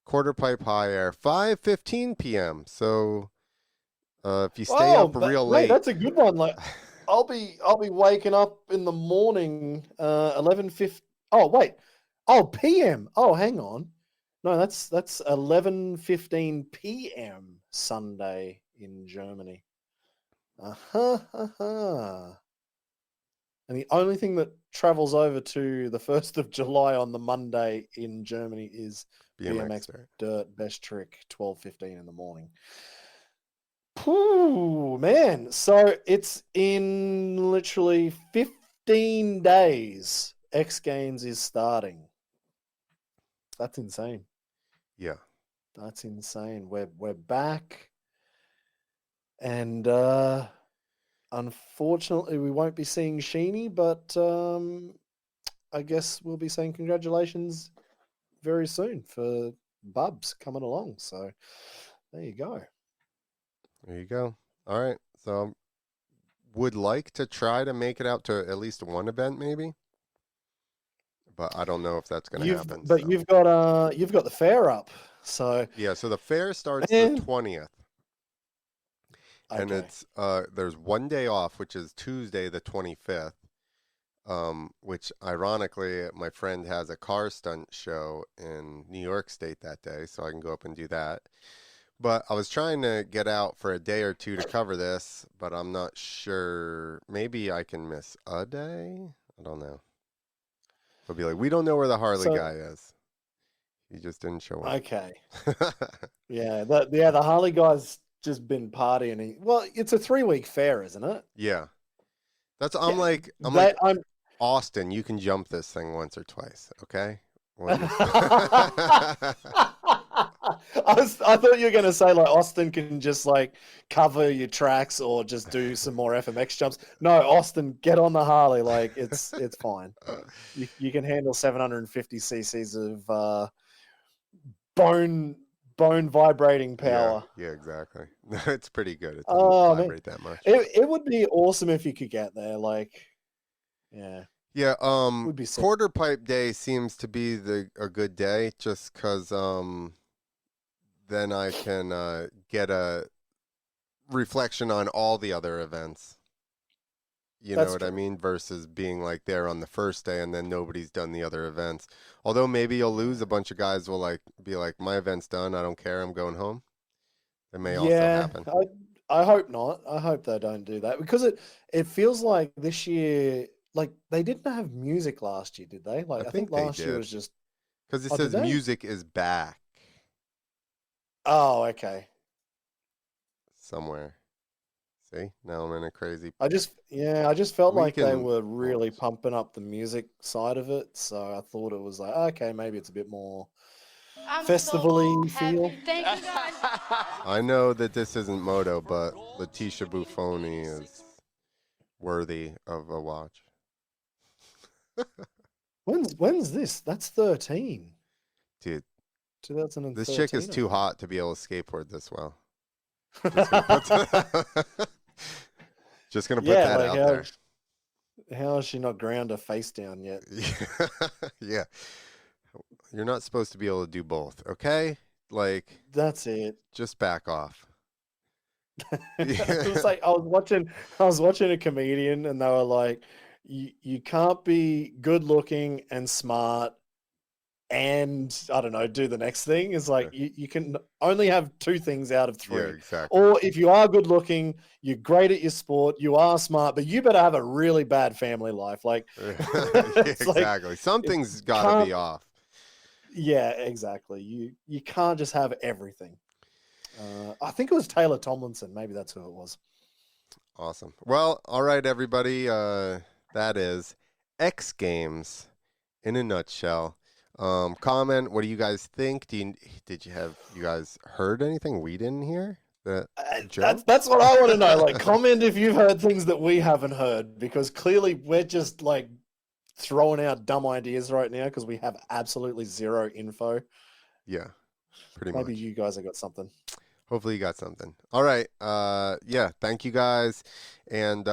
quarter pipe high air, 5:15 p.m. So if you stay up real late, that's a good one. Like, I'll be waking up in the morning, 11:50. Oh wait, p.m. Oh, hang on. No, that's 11:15 p.m. Sunday in Germany. And the only thing that travels over to the 1st of July on the Monday in Germany is BMX Dirt Best Trick, 12:15 in the morning. Ooh, man. So it's in literally 15 days. X Games is starting. That's insane. Yeah. That's insane. We're back. And unfortunately we won't be seeing Sheeny, but I guess we'll be saying congratulations very soon for Bubs coming along. So there you go. There you go. All right. So would like to try to make it out to at least one event maybe. But I don't know if that's going to happen. But so. you've got the fair up. So yeah, so the fair starts the 20th. Okay. And it's there's one day off, which is Tuesday the 25th. Which ironically, my friend has a car stunt show in New York State that day, so I can go up and do that. But I was trying to get out for a day or two to cover this, but I'm not sure. Maybe I can miss a day. I don't know. They'll be like, we don't know where the Harley guy is. He just didn't show up. Okay. Yeah, the Harley guy's just been partying. Well, it's a 3-week fair, isn't it? Yeah. I'm like Austin, you can jump this thing once or twice, okay? I thought you were going to say like Austin can just like cover your tracks or just do some more FMX jumps. No, Austin, get on the Harley. Like it's fine. You can handle 750 cc's of bone vibrating power. Yeah, exactly. It's pretty good. It doesn't vibrate that much. It would be awesome if you could get there. Like, yeah. Yeah, quarter pipe day seems to be a good day just because then I can get a reflection on all the other events. You know what I mean? Versus being like there on the first day and then nobody's done the other events. Although maybe you'll lose. A bunch of guys will like be like, my event's done. I don't care. I'm going home. It may also happen. I hope not. I hope they don't do that because it feels like this year. Like, they didn't have music last year, did they? Like, I think last year was just... Because it says music is back. Oh, okay. Somewhere. See? Now I'm in a crazy... I just felt like they were really pumping up the music side of it. So I thought it was like, okay, maybe it's a bit more festival-y feel. Thank you, guys. I know that this isn't Moto, but Letitia Buffoni is worthy of a watch. When's this? That's 13. Dude. 2013. This chick is too hot to be able to skateboard this well. Just gonna put that out there. How is she not ground her face down yet? Yeah. You're not supposed to be able to do both, okay? Like, that's it. Just back off. It was like I was watching a comedian and they were like, you can't be good looking and smart and I don't know, do the next thing. It's like you can only have 2 things out of 3. Yeah, exactly. Or if you are good looking, you're great at your sport, you are smart, but you better have a really bad family life. Like exactly. Like, something's gotta be off. Yeah, exactly. You can't just have everything. I think it was Taylor Tomlinson. Maybe that's who it was. Awesome. Well, all right, everybody. That is X Games in a nutshell. Comment. What do you guys think? Did you guys heard anything we didn't hear? The joke? That's what I want to know. Like, comment if you've heard things that we haven't heard, because clearly we're just like throwing out dumb ideas right now because we have absolutely zero info. Yeah, pretty Maybe much. you guys have got something. Hopefully you got something. All right. Yeah. Thank you guys, and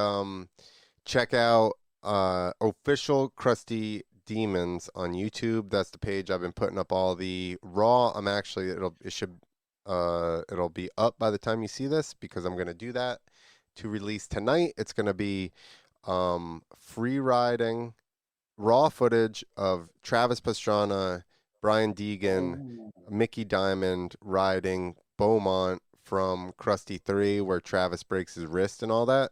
check out official Krusty Demons on YouTube. That's the page I've been putting up all the raw. It'll be up by the time you see this because I'm gonna do that to release tonight. It's gonna be free riding raw footage of Travis Pastrana, Brian Deegan, Mickey Diamond riding Beaumont from Krusty 3 where Travis breaks his wrist and all that.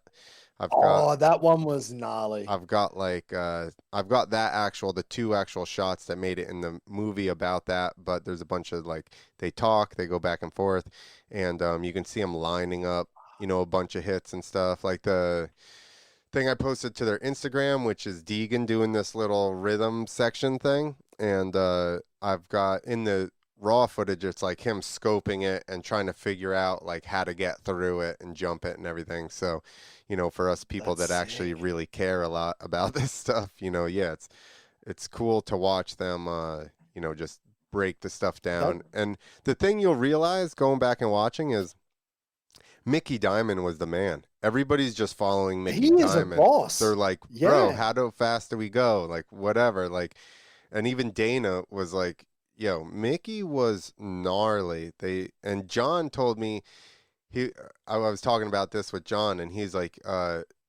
That one was gnarly. I've got the two actual shots that made it in the movie about that, but there's a bunch of like they talk, they go back and forth, and you can see them lining up, a bunch of hits and stuff. Like the thing I posted to their Instagram, which is Deegan doing this little rhythm section thing, and I've got in the raw footage, it's like him scoping it and trying to figure out like how to get through it and jump it and everything. So, for us people that actually really care a lot about this stuff, yeah, it's cool to watch them, just break the stuff down. And the thing you'll realize going back and watching is Mickey Diamond was the man. Everybody's just following Mickey Diamond. He is a boss. They're like, bro, how fast do we go? Like, whatever. Like, and even Dana was like, yo, Mickey was gnarly. And John told me, I was talking about this with John, and he's like,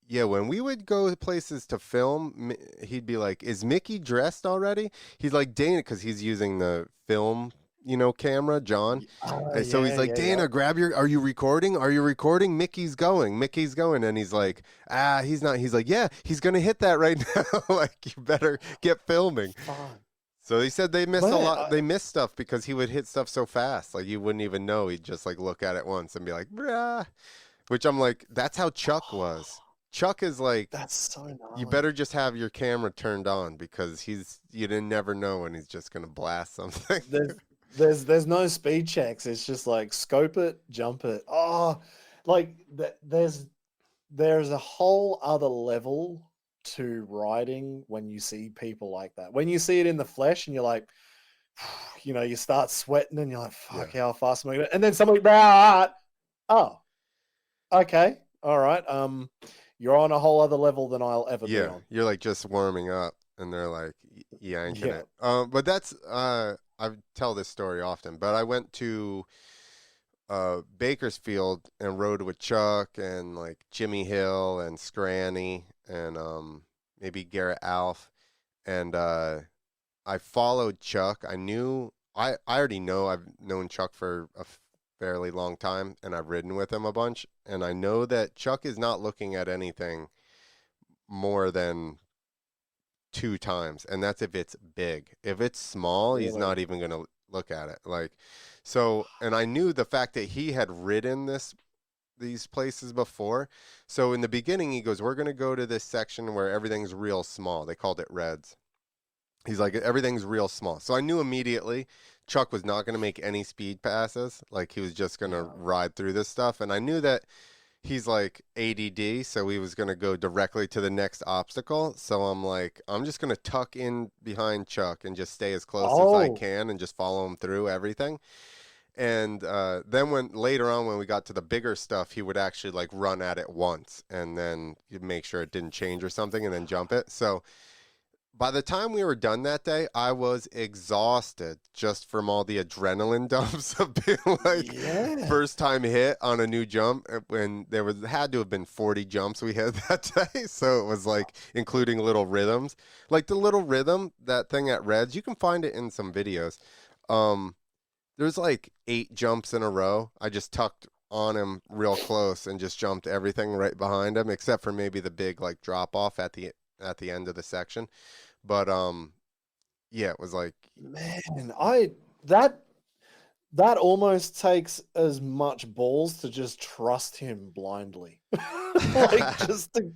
yeah, when we would go places to film, he'd be like, is Mickey dressed already? He's like, Dana, because he's using the film camera, John. And so he's like, Dana, are you recording? Are you recording? Mickey's going. And he's like, he's not. He's like, yeah, he's going to hit that right now. Like, you better get filming. So they said they missed a lot. They missed stuff because he would hit stuff so fast. Like, you wouldn't even know. He'd just like look at it once and be like, brah. Which I'm like, that's how Chuck was. Chuck is like, that's so nice. You better just have your camera turned on because you didn't never know when he's just going to blast something. There's no speed checks. It's just like scope it, jump it. Like there's a whole other level to riding when you see people like that. When you see it in the flesh and you're like, you start sweating and you're like, fuck, how fast am I gonna? And then somebody, oh, okay, all right. You're on a whole other level than I'll ever be on. You're like just warming up, and they're like yanking it. But that's I tell this story often, but I went to Bakersfield and rode with Chuck and like Jimmy Hill and Scranny and maybe Garrett Alf, and I followed Chuck. I already know I've known Chuck for a fairly long time, and I've ridden with him a bunch, and I know that Chuck is not looking at anything more than 2 times, and that's if it's big. If it's small, he's not even going to look at it. Like, so, and I knew the fact that he had ridden these places before. So in the beginning, he goes, we're going to go to this section where everything's real small. They called it Reds. He's like, everything's real small. So I knew immediately Chuck was not going to make any speed passes. Like, he was just going to ride through this stuff. And I knew that he's like ADD, so he was going to go directly to the next obstacle. So I'm like, I'm just going to tuck in behind Chuck and just stay as close as I can and just follow him through everything. And then later on when we got to the bigger stuff, he would actually like run at it once and then you'd make sure it didn't change or something and then jump it. So by the time we were done that day, I was exhausted just from all the adrenaline dumps of being like first time hit on a new jump when had to have been 40 jumps we had that day. So it was like including little rhythms, like the little rhythm, that thing at Reds, you can find it in some videos. There's like 8 jumps in a row. I just tucked on him real close and just jumped everything right behind him, except for maybe the big like drop off at the end of the section. But it was like, man, that almost takes as much balls to just trust him blindly. Like, just to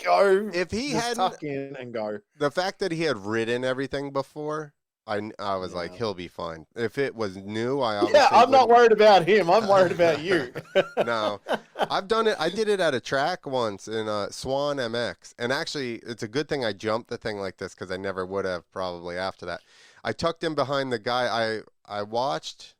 go, If he just hadn't, tuck in and go. the fact that he had ridden everything before, I was like, Yeah. he'll be fine. If it was new, I Yeah, obviously I'm not wouldn't. worried about him. I'm worried about you. No, I've done it. I did it at a track once in Swan MX, and actually, it's a good thing I jumped the thing like this because I never would have probably after that. I tucked in behind the guy. I watched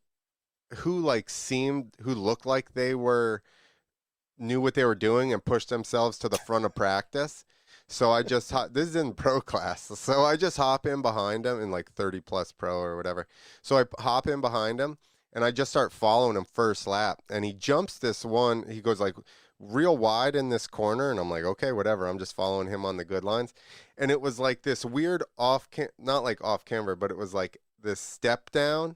who looked like they knew what they were doing and pushed themselves to the front of practice. So I just this is in pro class. So I just hop in behind him in like 30 plus pro or whatever. So I hop in behind him and I just start following him first lap. And he jumps this one. He goes like real wide in this corner. And I'm like, okay, whatever. I'm just following him on the good lines. And it was like this weird not like off camera, but it was like this step down.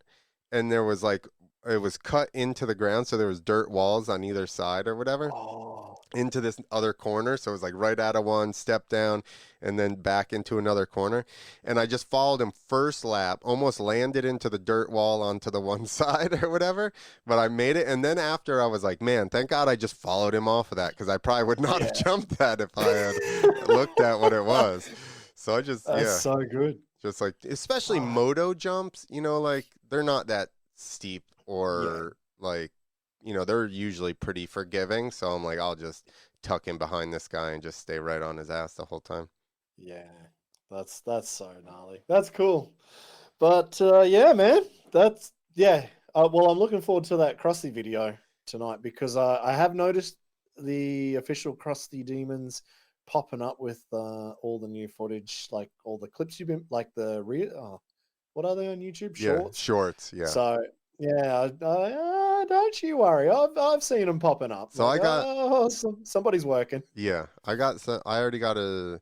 And there was like, it was cut into the ground. So there was dirt walls on either side or whatever. Oh, Into this other corner. So it was like right out of one, step down, and then back into another corner. And I just followed him first lap, almost landed into the dirt wall onto the one side or whatever, but I made it. And then after I was like, man, thank God I just followed him off of that because I probably would not have jumped that if I had looked at what it was. So I just, that's so good. just like, especially moto jumps, like they're not that steep or like, they're usually pretty forgiving. So I'm like, I'll just tuck in behind this guy and just stay right on his ass the whole time. Yeah, that's so gnarly. That's cool. But yeah, man, that's well, I'm looking forward to that Krusty video tonight because I have noticed the official Krusty Demons popping up with all the new footage, like all the clips you've been, like the real. What are they on YouTube? Shorts. Yeah, shorts. Yeah. So yeah, don't you worry. I've seen them popping up. So like, I got somebody's working. Yeah, I already got a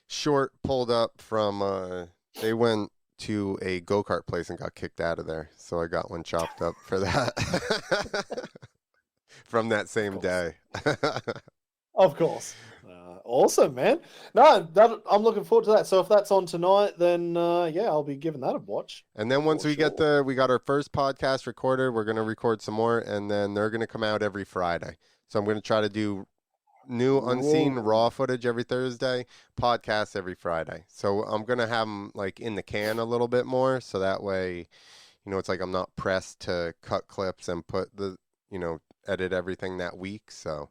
short pulled up from. They went to a go-kart place and got kicked out of there, so I got one chopped up for that from that same day. Of course. Awesome, man. No, I'm looking forward to that. So if that's on tonight, then I'll be giving that a watch. And then once we got we got our first podcast recorded, we're going to record some more, and then they're going to come out every Friday. So I'm going to try to do new unseen raw footage every Thursday, podcasts every Friday. So I'm going to have them like in the can a little bit more. So that way, it's like I'm not pressed to cut clips and put edit everything that week. So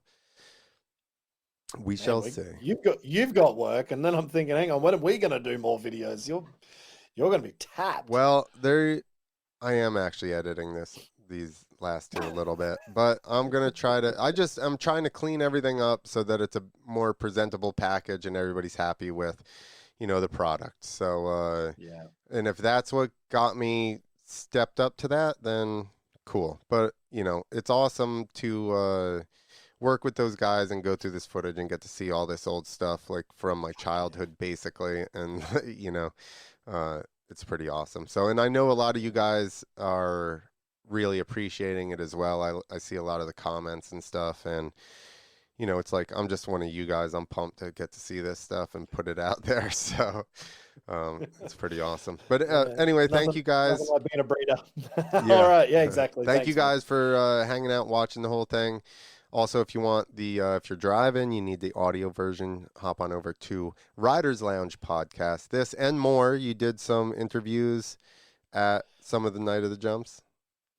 we shall see. You've got work, and then I'm thinking, hang on, when are we going to do more videos? You're going to be tapped. Well, I am actually editing these last two a little bit, but I'm gonna try to. I'm trying to clean everything up so that it's a more presentable package and everybody's happy with, the product. So and if that's what got me stepped up to that, then cool. But it's awesome to work with those guys and go through this footage and get to see all this old stuff like from my childhood basically, and it's pretty awesome. So, and I know a lot of you guys are really appreciating it as well. I see a lot of the comments and stuff, and it's like I'm just one of you guys. I'm pumped to get to see this stuff and put it out there. So it's pretty awesome. But anyway, thank you guys. Nothing like being a breeder. All right, exactly. Thanks, you guys for hanging out, watching the whole thing. Also, if you want if you're driving, you need the audio version, hop on over to Riders Lounge Podcast. This and more. You did some interviews at some of the Night of the Jumps.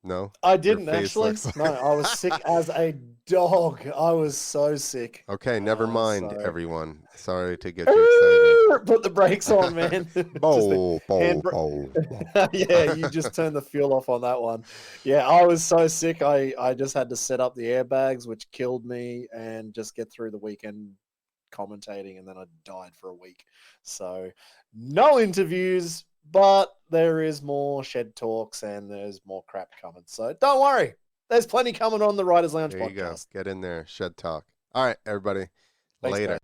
No, I didn't actually. No, I was sick as a dog. I was so sick. Okay, never mind, everyone. Sorry to get you excited. Put the brakes on, man. Yeah, you just turned the fuel off on that one. Yeah, I was so sick. I just had to set up the airbags, which killed me, and just get through the weekend commentating, and then I died for a week. So no interviews. But there is more shed talks and there's more crap coming. So don't worry. There's plenty coming on the Riders Lounge podcast. There you go. Get in there. Shed talk. All right, everybody. Thanks, Later. man.